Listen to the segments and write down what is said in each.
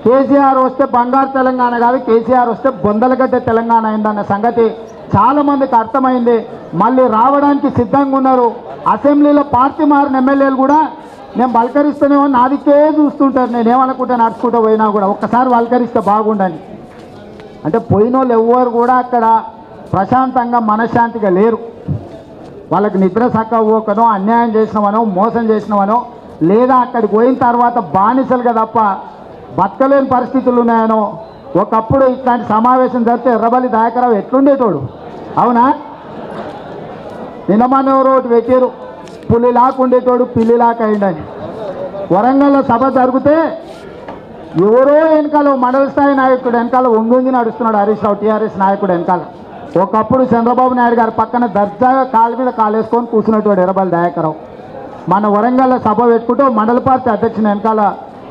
కేసీఆర్ వస్తే బంగారు తెలంగాణ కాదు, కేసీఆర్ వస్తే బొందలగడ్డ తెలంగాణ అయిందన్న సంగతి చాలామందికి అర్థమైంది. మళ్ళీ రావడానికి సిద్ధంగా ఉన్నారు. అసెంబ్లీలో పార్టీ మారిన ఎమ్మెల్యేలు కూడా నేను పలకరిస్తూనేమో నాదికే చూస్తుంటారు. నేనేమనుకుంటా నడుచుకుంటూ పోయినా కూడా ఒక్కసారి పలకరిస్తే బాగుండని. అంటే పోయిన వాళ్ళు ఎవ్వరు కూడా అక్కడ ప్రశాంతంగా మనశ్శాంతిగా లేరు. వాళ్ళకి నిద్ర సక్కవోకనో, అన్యాయం చేసినవనో, మోసం చేసినవనో, లేదా అక్కడికి పోయిన తర్వాత బానిసలుగా తప్ప బతకలేని పరిస్థితులు ఉన్నాయనో. ఒకప్పుడు ఇట్లాంటి సమావేశం జరిగితే ఎర్రబల్లి దయాకర్రావు ఎట్లుండేటోడు, అవునా? నిన్నమనెవరో ఒకటి పెట్టారు, పులిలాక ఉండేటోడు పిల్లిలాక అయిందని. వరంగల్లో సభ జరిగితే ఎవరో వెనకాల మండల స్థాయి నాయకుడు వెనకాల ఒంగొంగి నడుస్తున్నాడు హరీష్ రావు, టీఆర్ఎస్ నాయకుడు వెనకాల. ఒకప్పుడు చంద్రబాబు నాయుడు గారి పక్కన దర్జాగా కాలు మీద కాలేసుకొని కూర్చున్నట్టు ఎర్రబల్లి దయాకర్రావు. మన వరంగల్లో సభ పెట్టుకుంటూ మండల పార్టీ అధ్యక్షుని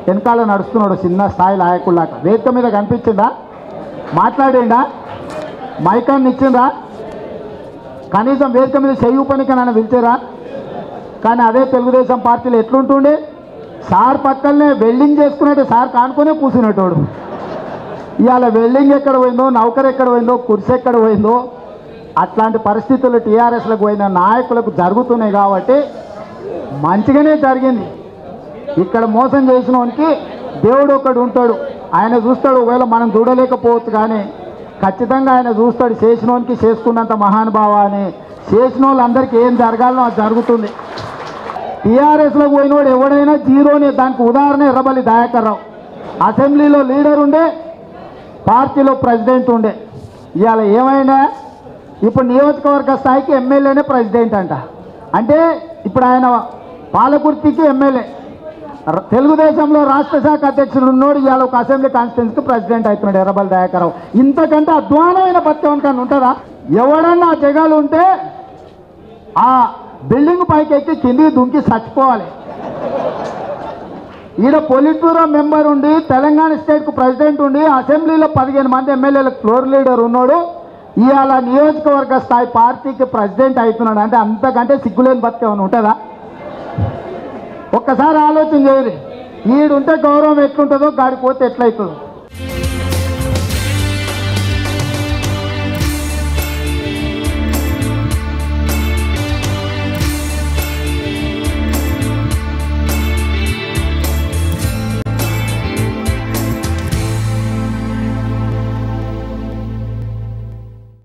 వెనకాల నడుస్తున్నాడు చిన్న స్థాయి నాయకుల్లాగా. వేదిక మీద కనిపించిందా? మాట్లాడిండా? మైకాన్ని ఇచ్చిందా? కనీసం వేదిక మీద చెయ్యి పనికి నన్ను పిలిచారా? కానీ అదే తెలుగుదేశం పార్టీలో ఎట్లుంటుండే, సార్ పక్కనే వెల్డింగ్ చేసుకున్నట్టు సార్ కానుకొనే కూర్చునేటోడు. ఇవాళ వెల్డింగ్ ఎక్కడ పోయిందో, నౌకరు ఎక్కడ పోయిందో, కుర్చీ ఎక్కడ పోయిందో, అట్లాంటి పరిస్థితులు టీఆర్ఎస్లకు పోయిన నాయకులకు జరుగుతున్నాయి. కాబట్టి మంచిగానే జరిగింది. ఇక్కడ మోసం చేసిన వానికి దేవుడు ఒకడు ఉంటాడు, ఆయన చూస్తాడు. ఒకవేళ మనం చూడలేకపోవచ్చు కానీ ఖచ్చితంగా ఆయన చూస్తాడు. చేసిన వానికి చేసుకున్నంత మహానుభావ అని. చేసిన వాళ్ళందరికీ ఏం జరగాలో అది జరుగుతుంది. టీఆర్ఎస్లో పోయినోడు ఎవడైనా జీరోనే. దానికి ఉదాహరణ ఎర్రబల్లి దయాకర్రావు. అసెంబ్లీలో లీడర్ ఉండే, పార్టీలో ప్రెసిడెంట్ ఉండే. ఇవాళ ఏమైనా ఇప్పుడు నియోజకవర్గ స్థాయికి ఎమ్మెల్యేనే ప్రెసిడెంట్ అంట. అంటే ఇప్పుడు ఆయన పాలకుర్తికి ఎమ్మెల్యే, తెలుగుదేశంలో రాష్ట్ర శాఖ అధ్యక్షుడు ఉన్నోడు ఇవాళ ఒక అసెంబ్లీ కాన్స్టిట్యున్సీకి ప్రెసిడెంట్ అవుతున్నాడు ఎర్రబల్లి దయాకర్రావు. ఇంతకంటే అధ్వానమైన పత్రికన్నా ఉంటుందా? ఎవడన్నా ఆ జగాలు ఉంటే ఆ బిల్డింగ్ పైకి ఎక్కి కిందికి దుంకి చచ్చిపోవాలి. ఈడ పొలిట్ బ్యూరో మెంబర్ ఉండి, తెలంగాణ స్టేట్కు ప్రెసిడెంట్ ఉండి, అసెంబ్లీలో 15 మంది ఎమ్మెల్యేలకు ఫ్లోర్ లీడర్ ఉన్నాడు. ఇవాళ నియోజకవర్గ స్థాయి పార్టీకి ప్రెసిడెంట్ అవుతున్నాడు. అంటే అంతకంటే సిగ్గులేని బతికేమని ఉంటుందా? ఒక్కసారి ఆలోచన చేయరు. ఈడుంటే గౌరవం ఎట్లుంటుందో, గాడిపోతే ఎట్లయితుందో.